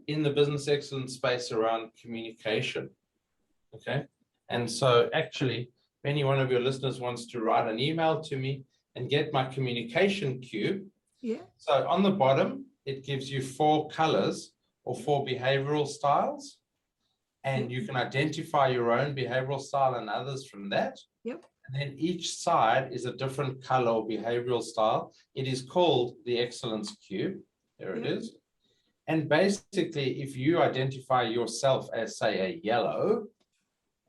in the business excellence space around communication. Okay. And so actually, if any one of your listeners wants to write an email to me and get my communication cube. Yeah. So on the bottom, it gives you 4 colors or 4 behavioral styles, and you can identify your own behavioral style and others from that. Yep. And then each side is a different color or behavioral style. It is called the Excellence Cube. There it is. And basically, if you identify yourself as, say, a yellow,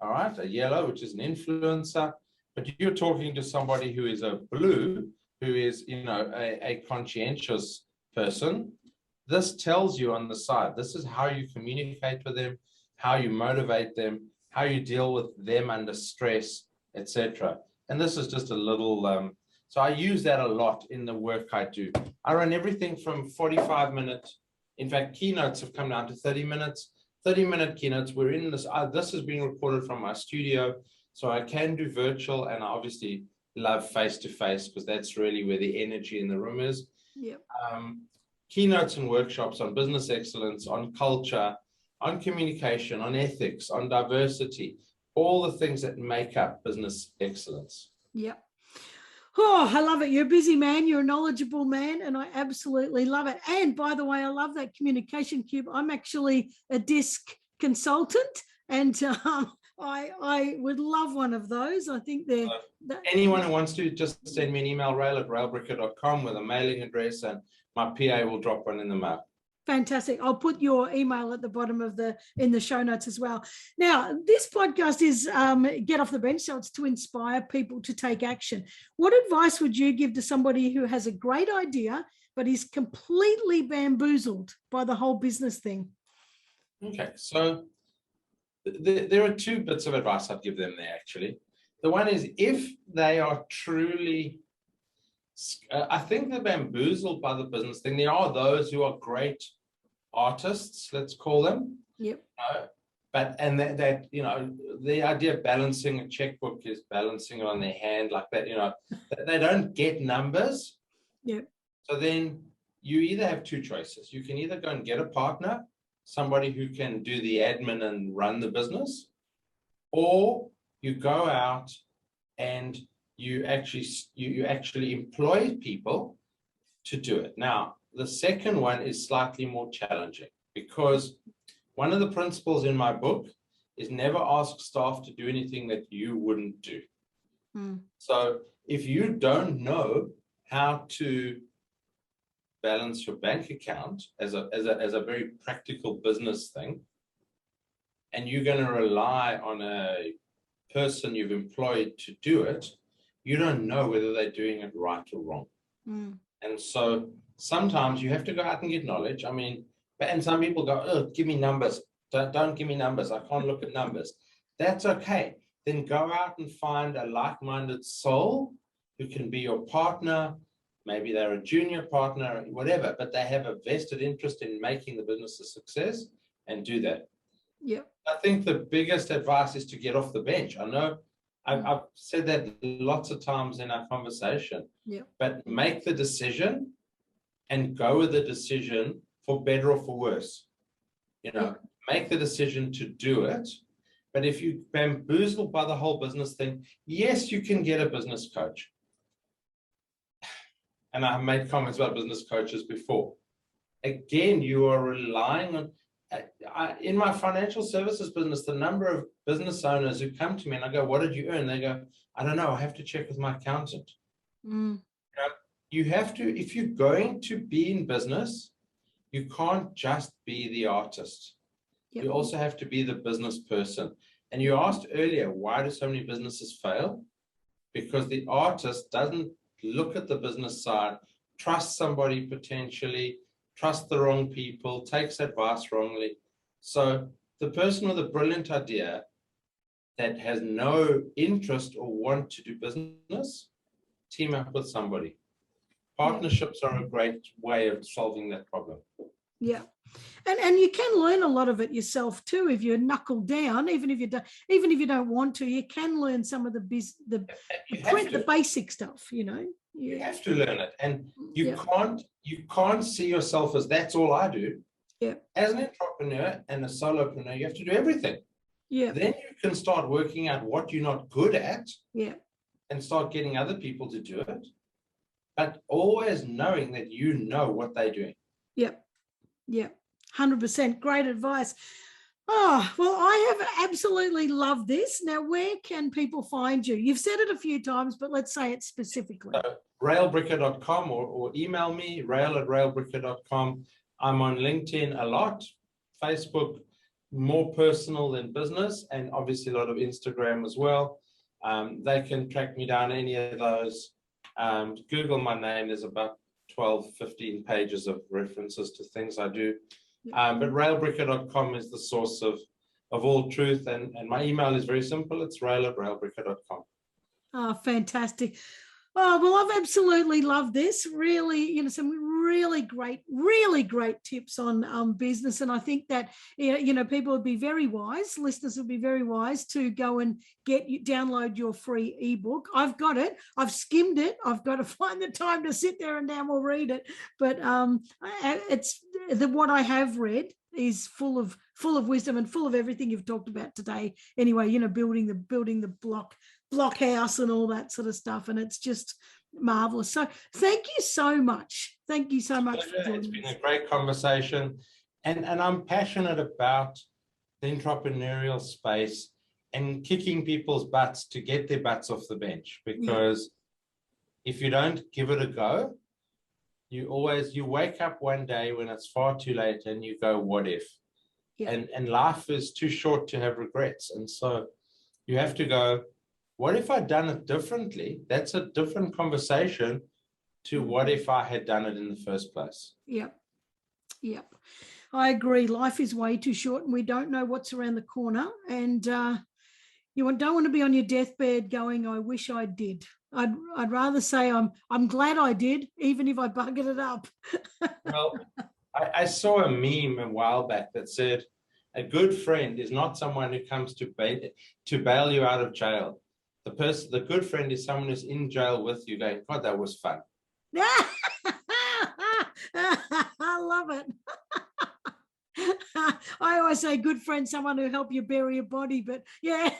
all right, a yellow, which is an influencer, but you're talking to somebody who is a blue, who is, you know, a conscientious person, this tells you on the side, this is how you communicate with them, how you motivate them, how you deal with them under stress, etc. And this is just a little, so I use that a lot in the work I do. I run everything from 45 minutes. In fact, keynotes have come down to 30 minutes, 30-minute keynotes. We're in this, this is being recorded from my studio, so I can do virtual, and I obviously love face-to-face because that's really where the energy in the room is. Yep. Keynotes and workshops on business excellence, on culture, on communication, on ethics, on diversity, all the things that make up business excellence. Yep. Oh, I love it. You're a busy man. You're a knowledgeable man, and I absolutely love it. And by the way, I love that communication cube. I'm actually a DISC consultant, and I would love one of those. I think they're anyone who wants to, just send me an email, rael@raelbricker.com, with a mailing address, and my PA will drop one in the mail. Fantastic. I'll put your email at the bottom of in the show notes as well. Now, this podcast is Get Off the Bench, so it's to inspire people to take action. What advice would you give to somebody who has a great idea but is completely bamboozled by the whole business thing? Okay, so there are two bits of advice I'd give them there, actually. The one is, if they are truly, I think they're bamboozled by the business thing. There are those who are great artists, let's call them. Yep. And that the idea of balancing a checkbook is balancing it on their hand like that. They don't get numbers. Yep. So then you either have two choices. You can either go and get a partner, somebody who can do the admin and run the business, or you go out and you actually employ people to do it. Now, the second one is slightly more challenging, because one of the principles in my book is never ask staff to do anything that you wouldn't do. So if you don't know how to balance your bank account as a very practical business thing, and you're going to rely on a person you've employed to do it, you don't know whether they're doing it right or wrong. And so sometimes you have to go out and get knowledge. I mean, and some people go, oh, give me numbers. Don't give me numbers. I can't look at numbers. That's okay. Then go out and find a like-minded soul who can be your partner. Maybe they're a junior partner, whatever, but they have a vested interest in making the business a success, and do that. Yeah. I think the biggest advice is to get off the bench. I know I've said that lots of times in our conversation, but make the decision and go with the decision, for better or for worse. Make the decision to do it. But if you bamboozled by the whole business thing, yes, you can get a business coach. And I've made comments about business coaches before. Again, you are relying on, in my financial services business, the number of business owners who come to me and I go, what did you earn? They go, I don't know, I have to check with my accountant. You have to, if you're going to be in business, you can't just be the artist. You also have to be the business person. And you asked earlier, why do so many businesses fail? Because the artist doesn't look at the business side, trust somebody potentially, trust the wrong people, takes advice wrongly. So the person with a brilliant idea that has no interest or want to do business, team up with somebody. Partnerships are a great way of solving that problem. Yeah. And you can learn a lot of it yourself too if you knuckle down. Even if you don't want to, you can learn some of the basic stuff. You have to learn it, and you can't see yourself as that's all I do. As an entrepreneur and a solopreneur, you have to do everything. Then you can start working out what you're not good at. And start getting other people to do it, but always knowing that you know what they're doing. 100%. Great advice. Oh, well, I have absolutely loved this. Now, where can people find you? You've said it a few times, but let's say it specifically. raelbricker.com or email me, rael@raelbricker.com. I'm on LinkedIn a lot, Facebook, more personal than business, and obviously a lot of Instagram as well. They can track me down any of those. Google my name. There's about 12, 15 pages of references to things I do. But raelbricker.com is the source of all truth. And my email is very simple. It's rael@raelbricker.com. Oh, fantastic. Oh, well, I've absolutely loved this. Really, some really great tips on business. And I think that, people would be very wise, listeners would be very wise to go and download your free ebook. I've got it. I've skimmed it. I've got to find the time to sit there and now we'll read it. But what I have read is full of wisdom and full of everything you've talked about today. Anyway, building the block house and all that sort of stuff, and it's just marvelous. So thank you so much. Thank you so much for joining us. It's been a great conversation, and I'm passionate about the entrepreneurial space and kicking people's butts to get their butts off the bench, because if you don't give it a go, you wake up one day when it's far too late and you go, what if? And life is too short to have regrets. And so you have to go, what if I'd done it differently? That's a different conversation to what if I had done it in the first place. Yep. I agree. Life is way too short and we don't know what's around the corner. And you don't want to be on your deathbed going, I wish I did. I'd rather say I'm glad I did, even if I buggered it up. Well, I saw a meme a while back that said, a good friend is not someone who comes to bail you out of jail. The good friend is someone who's in jail with you going, God, that was fun. I love it. I always say good friend, someone who help you bury your body, but yeah.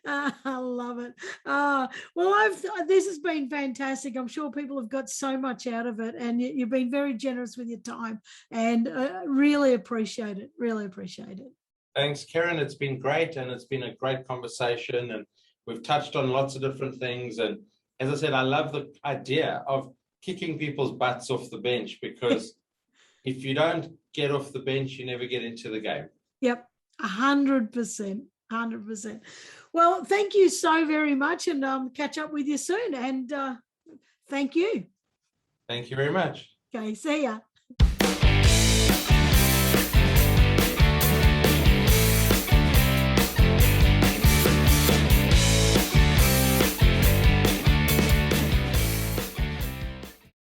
I love it. Well, this has been fantastic. I'm sure people have got so much out of it, and you've been very generous with your time, and really appreciate it. Really appreciate it. Thanks, Karen. It's been great, and it's been a great conversation, and we've touched on lots of different things. And as I said, I love the idea of kicking people's butts off the bench, because if you don't get off the bench, you never get into the game. Yep, 100%. 100%. Well, thank you so very much, and catch up with you soon. And thank you. Thank you very much. Okay, see ya.